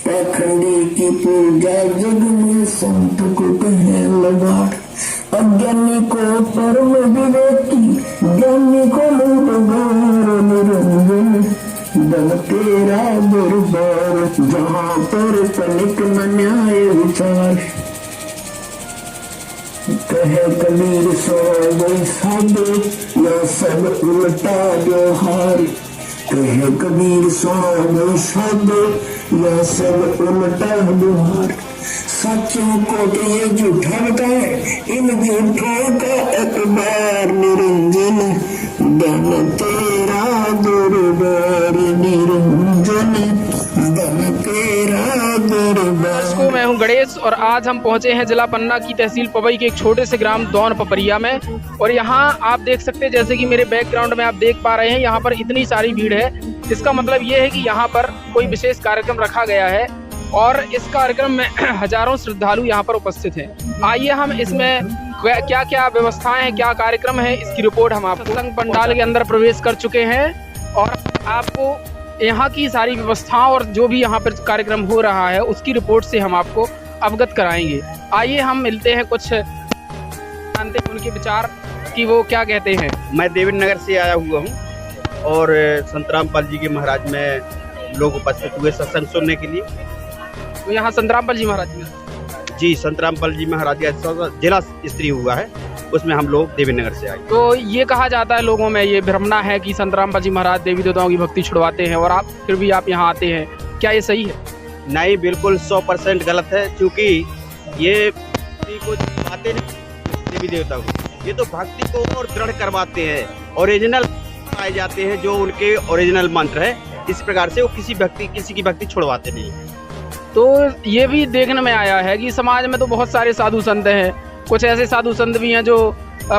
पाखंडी की पूजा जग में संत को कहे लगाड़, अज्ञानी को परम विवेकी, ज्ञानी को लूटगार निरंजन, दम तेरा दरबार जहाँ पर तनिक न न्याय विचार। कहे कबीर सो गई साधु या सब उल्टा व्यवहार, कहे कबीर सो गई साधु या सब उल्टा व्यवहार। सच्चों को तो ये झूठा बताए, इन झूठों का अखबार निरंजन, दम तेरा दरबार निरंजन, दम तेरा दरबार। मैं देवेंद्र नगर से आया हुआ हूँ और संत रामपाल जी के महाराज में लोग उपस्थित हुए सत्संग सुनने के लिए। तो यहाँ संत रामपाल जी महाराज जी, संत रामपाल जी महाराज का जिला स्तरीय हुआ है, उसमें हम लोग देवेंद्र नगर से आए। तो ये कहा जाता है, लोगों में ये भ्रमना है कि संत रामपाल जी महाराज देवी देवताओं की भक्ति छुड़वाते हैं और आप फिर भी आप यहाँ आते हैं, क्या ये सही है? नहीं, बिल्कुल 100% गलत है, क्योंकि ये भक्ति को छुड़वाते नहीं देवी देवता को, ये तो भक्ति को और दृढ़ करवाते हैं, ओरिजिनल पाए जाते हैं जो उनके ओरिजिनल मंत्र है। इस प्रकार से वो किसी की भक्ति छुड़वाते नहीं। तो ये भी देखने में आया है कि समाज में तो बहुत सारे साधु संत हैं, कुछ ऐसे साधु संत भी हैं जो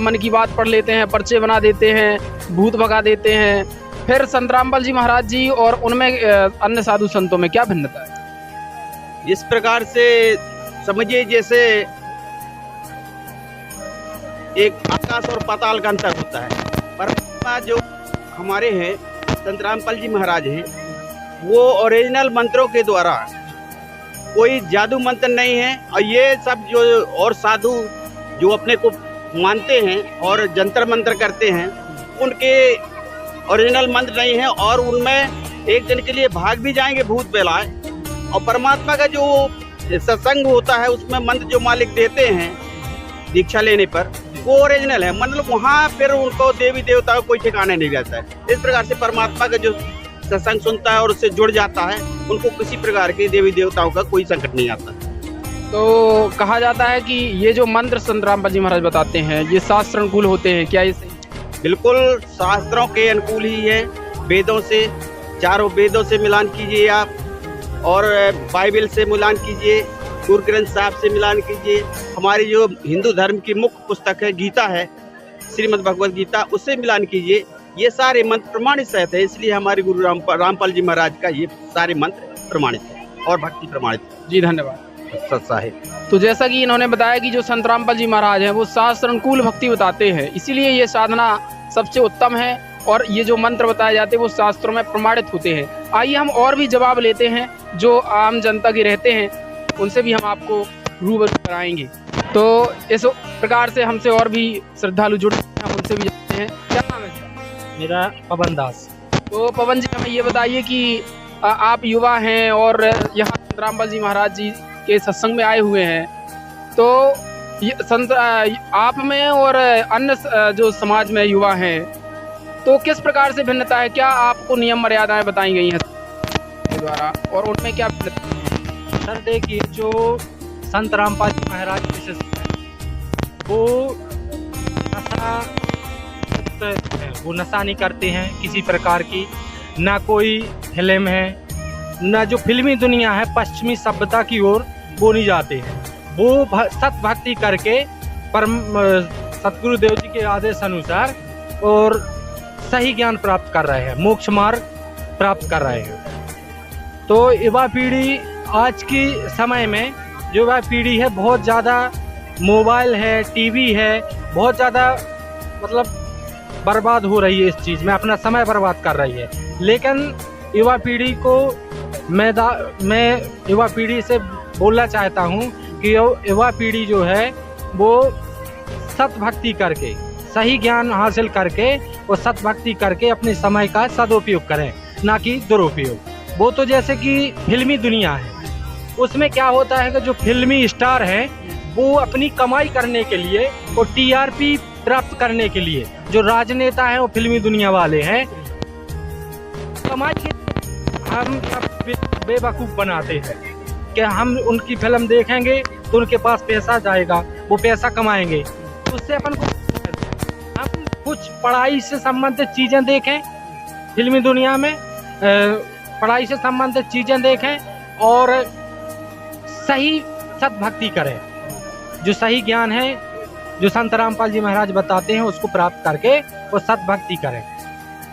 मन की बात पढ़ लेते हैं, पर्चे बना देते हैं, भूत भगा देते हैं। फिर संत रामपाल जी महाराज जी और उनमें अन्य साधु संतों में क्या भिन्नता है? इस प्रकार से समझिए जैसे एक आकाश और पाताल का अंतर होता है। परमात्मा जो हमारे हैं संत रामपाल जी महाराज हैं, वो ओरिजिनल मंत्रों के द्वारा, कोई जादू मंत्र नहीं है। और ये सब जो और साधु जो अपने को मानते हैं और जंतर मंत्र करते हैं, उनके ओरिजिनल मंत्र नहीं है और उनमें एक दिन के लिए भाग भी जाएंगे भूत बेलाए। और परमात्मा का जो सत्संग होता है उसमें मंत्र जो मालिक देते हैं दीक्षा लेने पर, वो ओरिजिनल है। मतलब वहाँ फिर उनको देवी देवता कोई ठिकाने नहीं रहता है। इस प्रकार से परमात्मा का जो सत्संग सुनता है और उससे जुड़ जाता है, उनको किसी प्रकार के देवी देवताओं का कोई संकट नहीं आता। तो कहा जाता है कि ये जो मंत्र संत रामपाल जी महाराज बताते हैं ये शास्त्र अनुकूल होते हैं, क्या ये सही? बिल्कुल शास्त्रों के अनुकूल ही है। वेदों से, चारों वेदों से मिलान कीजिए आप, और बाइबल से मिलान कीजिए, गुरु ग्रंथ साहब से मिलान कीजिए, हमारी जो हिंदू धर्म की मुख्य पुस्तक है गीता है, श्रीमद् भगवद गीता, उससे मिलान कीजिए। ये सारे मंत्र प्रमाणित रहते हैं, इसलिए हमारे गुरु रामपाल जी महाराज का ये सारे मंत्र प्रमाणित है और भक्ति प्रमाणित है। जी धन्यवाद। सत्सा है। तो जैसा कि इन्होंने बताया कि जो संत रामपाल जी महाराज हैं वो शास्त्र अनुकूल भक्ति बताते हैं, इसीलिए ये साधना सबसे उत्तम है और ये जो मंत्र बताए जाते हैं वो शास्त्रों में प्रमाणित होते हैं। आइए हम और भी जवाब लेते हैं जो आम जनता के रहते हैं, उनसे भी हम आपको रूबरू कराएंगे। तो इस प्रकार से हमसे और भी श्रद्धालु जुड़े हैं, हम उनसे भी जानते हैं। क्या नाम है? मेरा पवन दास। तो पवन जी, हमें ये बताइए कि आप युवा हैं और यहाँ संत रामपाल जी महाराज जी के सत्संग में आए हुए हैं, तो ये संत आप में और अन्य जो समाज में युवा हैं, तो किस प्रकार से भिन्नता है? क्या आपको नियम मर्यादाएं बताई गई हैं के द्वारा और उनमें क्या भिन्नता है? सर देखिए, जो संत रामपाल जी महाराज के शिष्य हैं वो नशा है, वो नशा नहीं करते हैं किसी प्रकार की, ना कोई फिल्म है, ना जो फिल्मी दुनिया है पश्चिमी सभ्यता की ओर वो नहीं जाते हैं। वो सत भक्ति करके परम सतगुरुदेव जी के आदेश अनुसार और सही ज्ञान प्राप्त कर रहे हैं, मोक्ष मार्ग प्राप्त कर रहे हैं। तो युवा पीढ़ी आज की समय में जो युवा पीढ़ी है बहुत ज़्यादा मोबाइल है, टीवी है, बहुत ज़्यादा मतलब बर्बाद हो रही है, इस चीज़ में अपना समय बर्बाद कर रही है। लेकिन युवा पीढ़ी को मैं युवा पीढ़ी से बोलना चाहता हूँ कि युवा पीढ़ी जो है वो सतभक्ति करके, सही ज्ञान हासिल करके वो सतभक्ति करके अपने समय का सदुपयोग करें, ना कि दुरुपयोग। वो तो जैसे कि फिल्मी दुनिया है, उसमें क्या होता है कि जो फिल्मी स्टार हैं वो अपनी कमाई करने के लिए और टीआरपी प्राप्त करने के लिए, जो राजनेता हैं वो फिल्मी दुनिया वाले हैं, कमाई के हम बेवकूफ़ बनाते हैं कि हम उनकी फिल्म देखेंगे तो उनके पास पैसा जाएगा, वो पैसा कमाएंगे, उससे अपन को हम कुछ पढ़ाई से संबंधित चीज़ें देखें, फिल्मी दुनिया में पढ़ाई से संबंधित चीज़ें देखें और सही सतभक्ति करें। जो सही ज्ञान है, जो संत रामपाल जी महाराज बताते हैं, उसको प्राप्त करके वो सतभक्ति करें।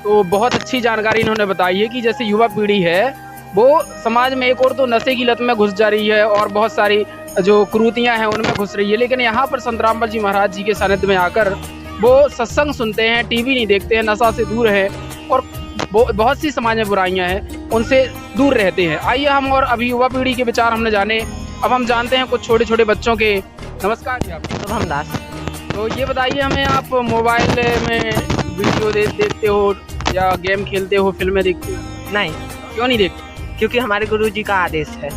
तो बहुत अच्छी जानकारी इन्होंने बताई है कि जैसे युवा पीढ़ी है वो समाज में एक और तो नशे की लत में घुस जा रही है और बहुत सारी जो कुरीतियां हैं उनमें घुस रही है, लेकिन यहाँ पर संत रामपाल जी महाराज जी के सानिध्य में आकर वो सत्संग सुनते हैं, टीवी नहीं देखते हैं, नशा से दूर है और बहुत सी समाज में बुराइयां हैं उनसे दूर रहते हैं। आइए हम और अभी युवा पीढ़ी के विचार हमने जाने। अब हम जानते हैं कुछ छोटे छोटे बच्चों के। नमस्कार जी, आप शुभम दास। तो ये बताइए हमें, आप मोबाइल में वीडियो देखते हो या गेम खेलते हो, फिल्में देखते हो? नहीं। क्यों नहीं देखते? क्योंकि हमारे गुरुजी का आदेश है।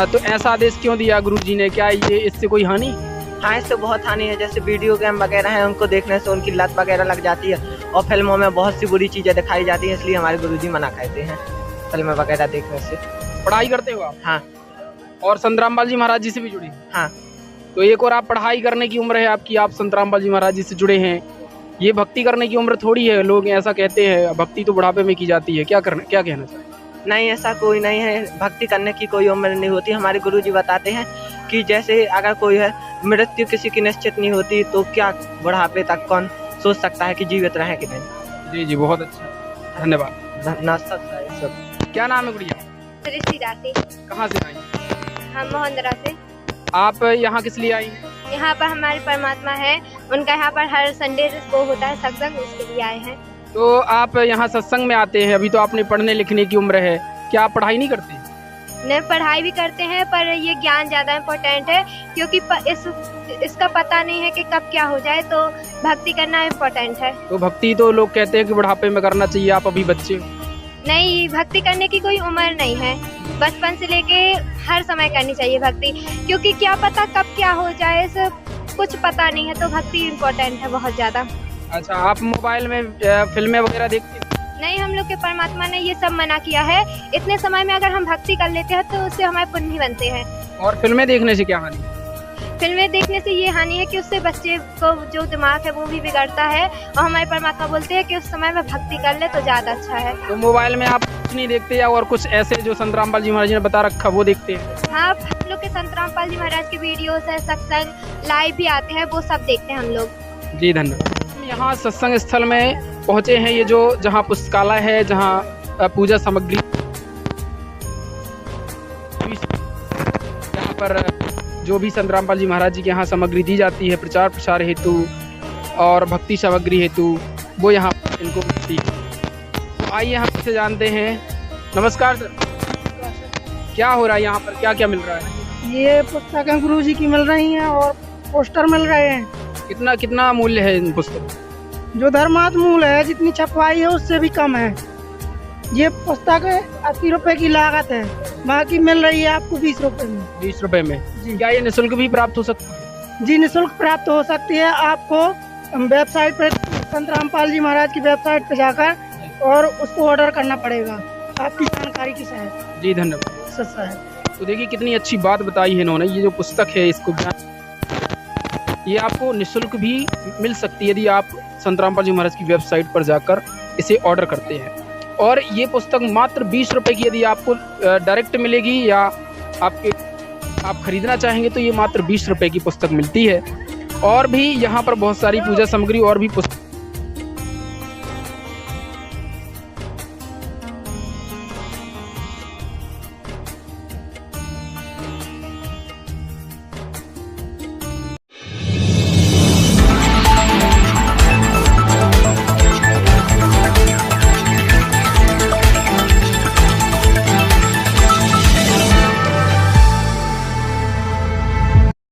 तो ऐसा आदेश क्यों दिया गुरुजी ने? क्या ये इससे कोई हानि? हाँ, इससे बहुत हानि है। जैसे वीडियो गेम वगैरह है, उनको देखने से उनकी लत वगैरह लग जाती है और फिल्मों में बहुत सी बुरी चीज़ें दिखाई जाती हैं, इसलिए हमारे गुरुजी मना करते हैं फिल्में वगैरह देखने से। पढ़ाई करते हो आप? हाँ। और संत रामपाल जी महाराज जी से भी जुड़े? हाँ। तो एक और आप पढ़ाई करने की उम्र है आपकी, आप संत रामपाल जी महाराज जी से जुड़े हैं, ये भक्ति करने की उम्र थोड़ी है। लोग ऐसा कहते हैं भक्ति तो बुढ़ापे में की जाती है, क्या कहना चाहिए? नहीं, ऐसा कोई नहीं है, भक्ति करने की कोई उम्र नहीं होती। हमारे गुरुजी बताते हैं कि जैसे अगर कोई है, मृत्यु किसी की निश्चित नहीं होती, तो क्या बुढ़ापे तक कौन सोच सकता है कि जीवित रहे कि नहीं। जी जी, बहुत अच्छा, धन्यवाद। क्या नाम है गुड़िया? सृष्टि राशि। कहाँ से आई? हम मोहनदरा से। आप यहाँ किस लिए आई? यहाँ पर हमारे परमात्मा है, उनका यहाँ पर हर संडे को होता है सत्संग, उसके लिए आए हैं। तो आप यहाँ सत्संग में आते हैं, अभी तो आपने पढ़ने लिखने की उम्र है, क्या आप पढ़ाई नहीं करते? नहीं, पढ़ाई भी करते हैं, पर ये ज्ञान ज़्यादा इम्पोर्टेंट है, क्योंकि इसका पता नहीं है कि कब क्या हो जाए, तो भक्ति करना इम्पोर्टेंट है। तो भक्ति तो लोग कहते हैं कि बुढ़ापे में करना चाहिए, आप अभी बच्चे हो। नहीं, भक्ति करने की कोई उम्र नहीं है, बचपन से लेके हर समय करनी चाहिए भक्ति, क्योंकि क्या पता कब क्या हो जाए, कुछ पता नहीं है, तो भक्ति इम्पोर्टेंट है बहुत ज़्यादा। अच्छा, आप मोबाइल में फिल्में वगैरह देखते हैं? नहीं, हम लोग के परमात्मा ने ये सब मना किया है। इतने समय में अगर हम भक्ति कर लेते हैं तो उससे हमारे पुण्य बनते हैं। और फिल्में देखने से क्या हानि? फिल्में देखने से ये हानि है कि उससे बच्चे को जो दिमाग है वो भी बिगड़ता है, और हमारे परमात्मा बोलते हैं कि उस समय में भक्ति कर ले तो ज़्यादा अच्छा है। तो मोबाइल में आप कुछ नहीं देखते या और कुछ ऐसे जो संत रामपाल जी महाराज जी ने बता रखा वो देखते हैं? हाँ, हम लोग के संत रामपाल जी महाराज के वीडियोस है, सत्संग लाइव भी आते हैं, वो सब देखते हैं हम लोग। जी धन्यवाद। यहाँ सत्संग स्थल में पहुँचे हैं, ये जो जहाँ पुस्तकालय है, जहाँ पूजा सामग्री, यहाँ पर जो भी संत रामपाल जी महाराज जी के यहाँ सामग्री दी जाती है प्रचार प्रसार हेतु और भक्ति सामग्री हेतु, वो यहाँ इनको मिलती है। तो आइए हम इसे जानते हैं। नमस्कार सर, क्या हो रहा है यहाँ पर, क्या क्या मिल रहा है? ये पुस्तकें गुरुजी की मिल रही हैं और पोस्टर मिल रहे हैं। कितना कितना मूल्य है इन पुस्तक? जो धर्मार्थ मूल्य है, जितनी छपवाई है उससे भी कम है। ये पुस्तक 80 रुपए की लागत है, बाकी मिल रही है आपको 20 रुपए में। 20 रुपए में जी। क्या ये निःशुल्क भी प्राप्त हो सकती है? जी, निःशुल्क प्राप्त हो सकती है। आपको वेबसाइट पर, संत रामपाल जी महाराज की वेबसाइट पर जाकर और उसको ऑर्डर करना पड़ेगा, आपकी जानकारी की सहायता। जी धन्यवाद। सस्ता है। तो देखिए कितनी अच्छी बात बताई है इन्होंने। ये जो पुस्तक है इसको ये आपको निःशुल्क भी मिल सकती है यदि आप संत रामपाल जी महाराज की वेबसाइट पर जाकर इसे ऑर्डर करते हैं। और ये पुस्तक मात्र 20 रुपए की यदि आपको डायरेक्ट मिलेगी या आप खरीदना चाहेंगे तो ये मात्र 20 रुपए की पुस्तक मिलती है। और भी यहाँ पर बहुत सारी पूजा सामग्री और भी पुस्तक